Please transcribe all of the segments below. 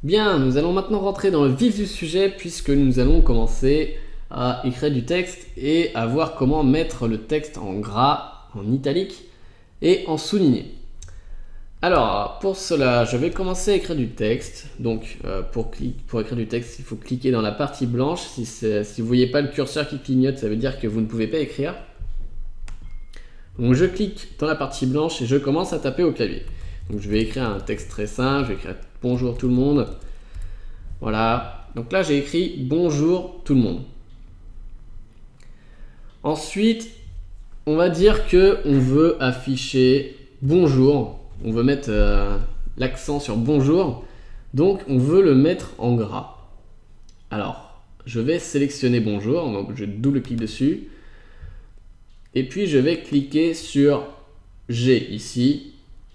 Bien, nous allons maintenant rentrer dans le vif du sujet puisque nous allons commencer à écrire du texte et à voir comment mettre le texte en gras, en italique et en souligné. Alors, pour cela, je vais commencer à écrire du texte. Donc, pour écrire du texte, il faut cliquer dans la partie blanche. Si vous ne voyez pas le curseur qui clignote, ça veut dire que vous ne pouvez pas écrire. Donc, je clique dans la partie blanche et je commence à taper au clavier. Donc, je vais écrire un texte très simple. Je vais écrire « Bonjour tout le monde ». Voilà. Donc là, j'ai écrit « Bonjour tout le monde ». Ensuite, on va dire que on veut afficher « Bonjour ». On veut mettre l'accent sur « Bonjour ». Donc, on veut le mettre en gras. Alors, je vais sélectionner « Bonjour ». Donc, je double-clique dessus. Et puis, je vais cliquer sur « G » ici.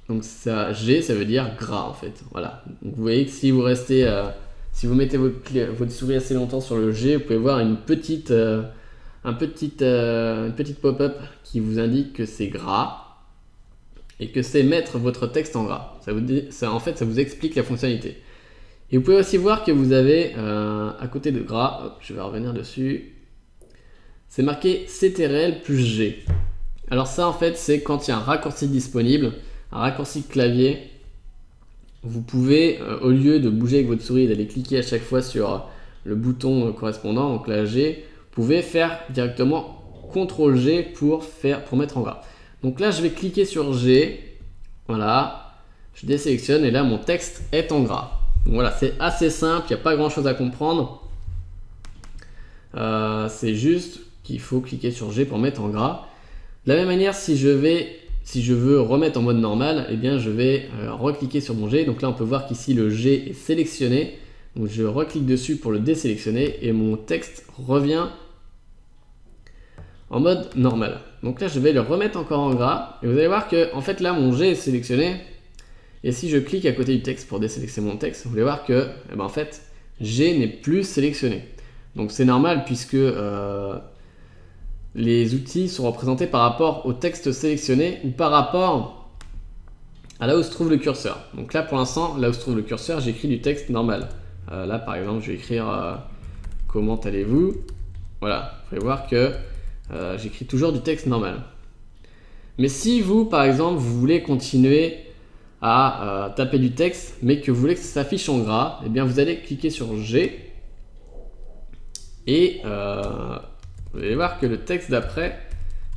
Donc, ça, G, ça veut dire « gras » en fait. Voilà. Donc, vous voyez que si vous restez... si vous mettez votre souris assez longtemps sur le G, vous pouvez voir une petite pop-up qui vous indique que c'est gras et que c'est mettre votre texte en gras. En fait, ça vous explique la fonctionnalité. Et vous pouvez aussi voir que vous avez à côté de gras, hop, je vais revenir dessus, c'est marqué CTRL plus G. Alors ça, en fait, c'est quand il y a un raccourci disponible, un raccourci clavier. Vous pouvez, au lieu de bouger avec votre souris et d'aller cliquer à chaque fois sur le bouton correspondant, donc la G, vous pouvez faire directement CTRL G pour mettre en gras. Donc là, je vais cliquer sur G, voilà, je désélectionne et là, mon texte est en gras. Donc voilà, c'est assez simple, il n'y a pas grand chose à comprendre. C'est juste qu'il faut cliquer sur G pour mettre en gras. De la même manière, si je veux remettre en mode normal, eh bien je vais recliquer sur mon G. Donc là, on peut voir qu'ici le G est sélectionné. Donc je reclique dessus pour le désélectionner et mon texte revient en mode normal. Donc là, je vais le remettre encore en gras. Et vous allez voir que en fait là, mon G est sélectionné. Et si je clique à côté du texte pour désélectionner mon texte, vous allez voir que en fait, G n'est plus sélectionné. Donc c'est normal puisque les outils sont représentés par rapport au texte sélectionné ou par rapport à là où se trouve le curseur. Donc là, pour l'instant, là où se trouve le curseur, j'écris du texte normal. Là, par exemple, je vais écrire comment allez-vous. Voilà, vous pouvez voir que j'écris toujours du texte normal. Mais si vous, par exemple, vous voulez continuer à taper du texte, mais que vous voulez que ça s'affiche en gras, eh bien, vous allez cliquer sur G et vous allez voir que le texte d'après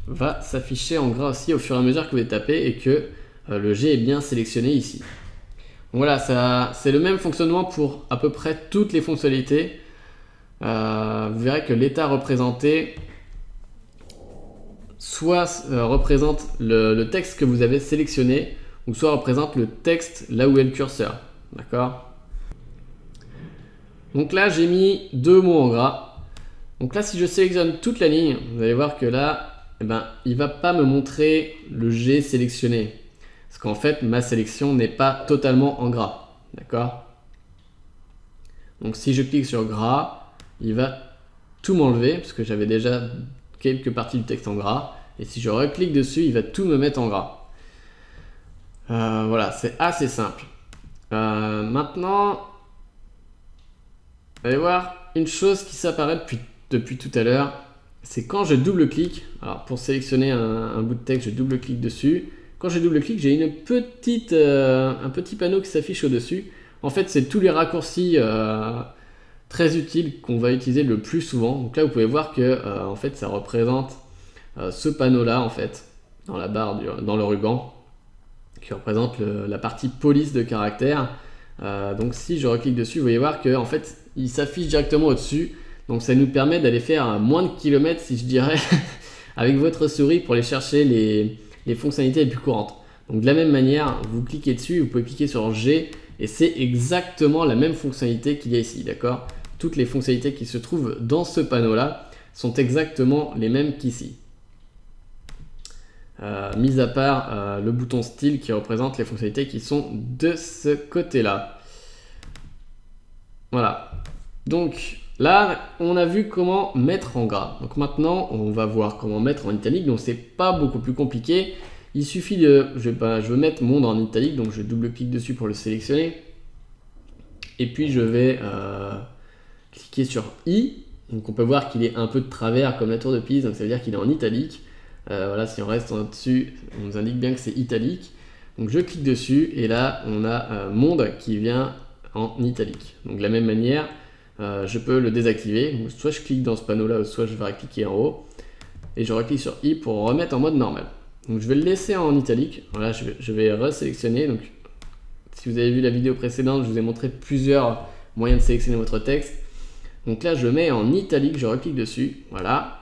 va s'afficher en gras aussi au fur et à mesure que vous les tapez et que le G est bien sélectionné ici. Donc voilà, c'est le même fonctionnement pour à peu près toutes les fonctionnalités. Vous verrez que l'état représenté soit représente le texte que vous avez sélectionné ou soit représente le texte là où est le curseur. D'accord? Donc là, j'ai mis deux mots en gras. Donc là, si je sélectionne toute la ligne, vous allez voir que là, il ne va pas me montrer le G sélectionné. Parce qu'en fait, ma sélection n'est pas totalement en gras. D'accord? Donc si je clique sur gras, il va tout m'enlever, parce que j'avais déjà quelques parties du texte en gras. Et si je reclique dessus, il va tout me mettre en gras. Voilà, c'est assez simple. Maintenant, vous allez voir une chose qui s'apparaît depuis tout à l'heure, c'est quand je double-clique. Alors pour sélectionner un bout de texte, je double-clique dessus. Quand je double-clique, j'ai un petit panneau qui s'affiche au-dessus. En fait, c'est tous les raccourcis très utiles qu'on va utiliser le plus souvent. Donc là, vous pouvez voir que en fait, ça représente ce panneau-là, en fait, dans la barre, dans le ruban, qui représente la partie police de caractère. Donc si je reclique dessus, vous voyez voir que en fait, il s'affiche directement au-dessus. Donc ça nous permet d'aller faire moins de kilomètres, si je dirais, avec votre souris pour aller chercher les fonctionnalités les plus courantes. Donc de la même manière, vous cliquez dessus, vous pouvez cliquer sur G et c'est exactement la même fonctionnalité qu'il y a ici, d'accord? Toutes les fonctionnalités qui se trouvent dans ce panneau-là sont exactement les mêmes qu'ici. Mis à part le bouton style qui représente les fonctionnalités qui sont de ce côté-là. Voilà. Donc là, on a vu comment mettre en gras. Donc maintenant, on va voir comment mettre en italique. Donc c'est pas beaucoup plus compliqué. Il suffit de... je veux mettre mon en italique, donc je double-clique dessus pour le sélectionner. et puis je vais cliquer sur I. Donc on peut voir qu'il est un peu de travers comme la tour de Pise, donc ça veut dire qu'il est en italique. Voilà, si on reste en dessus, on nous indique bien que c'est italique. Donc je clique dessus et là on a monde qui vient en italique. Donc de la même manière, je peux le désactiver. Donc, soit je clique dans ce panneau là, soit je vais cliquer en haut et je reclique sur I pour remettre en mode normal. Donc je vais le laisser en italique. Voilà, je vais resélectionner. Donc si vous avez vu la vidéo précédente, je vous ai montré plusieurs moyens de sélectionner votre texte. Donc là je le mets en italique, je reclique dessus. Voilà.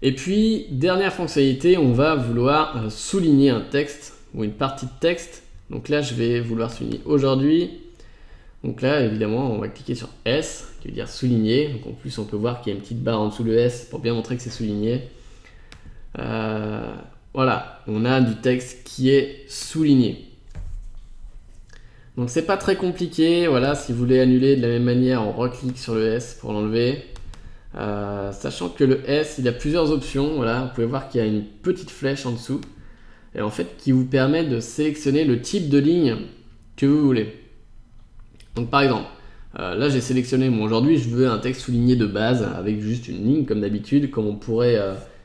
Et puis, dernière fonctionnalité, on va vouloir souligner un texte ou une partie de texte. Donc là, je vais vouloir souligner aujourd'hui. Donc là, évidemment, on va cliquer sur S, qui veut dire souligner. Donc en plus, on peut voir qu'il y a une petite barre en dessous de S pour bien montrer que c'est souligné. Voilà, on a du texte qui est souligné. Donc c'est pas très compliqué. Voilà, si vous voulez annuler de la même manière, on reclique sur le S pour l'enlever. Sachant que le S, il a plusieurs options. Voilà, vous pouvez voir qu'il y a une petite flèche en dessous et en fait qui vous permet de sélectionner le type de ligne que vous voulez. Donc par exemple, là j'ai sélectionné, moi aujourd'hui je veux un texte souligné de base avec juste une ligne comme d'habitude, comme on pourrait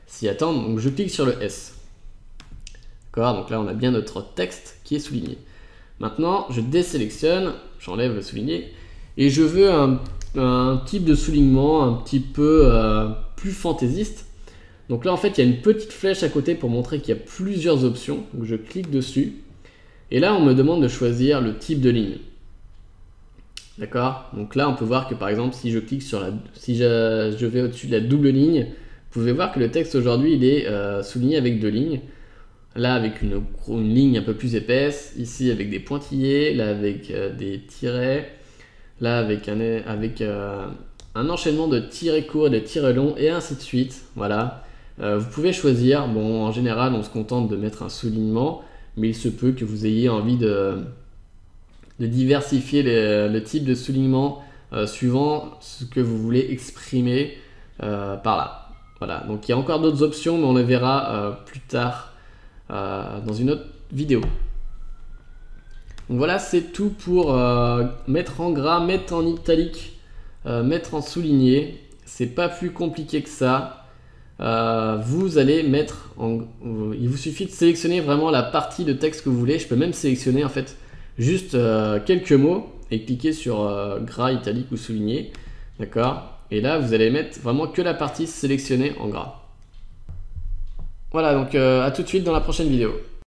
s'y attendre. Donc je clique sur le S. D'accord, donc là on a bien notre texte qui est souligné. Maintenant je désélectionne, j'enlève le souligné et je veux un type de soulignement un petit peu plus fantaisiste. Donc là en fait il y a une petite flèche à côté pour montrer qu'il y a plusieurs options. Donc je clique dessus et là on me demande de choisir le type de ligne. D'accord, donc là on peut voir que par exemple si je clique sur si je vais au-dessus de la double ligne, vous pouvez voir que le texte aujourd'hui il est souligné avec deux lignes. Là avec une ligne un peu plus épaisse, ici avec des pointillés, là avec des tirets, là avec un enchaînement de tirets courts et de tirets longs et ainsi de suite. Voilà, vous pouvez choisir. Bon, en général on se contente de mettre un soulignement, mais il se peut que vous ayez envie de diversifier le type de soulignement suivant ce que vous voulez exprimer par là. Voilà, donc il y a encore d'autres options, mais on les verra plus tard dans une autre vidéo. Donc voilà, c'est tout pour mettre en gras, mettre en italique, mettre en souligné. C'est pas plus compliqué que ça. Vous allez mettre il vous suffit de sélectionner vraiment la partie de texte que vous voulez. Je peux même sélectionner en fait juste quelques mots et cliquer sur gras, italique ou souligné. D'accord, et là vous allez mettre vraiment que la partie sélectionnée en gras. Voilà, donc à tout de suite dans la prochaine vidéo.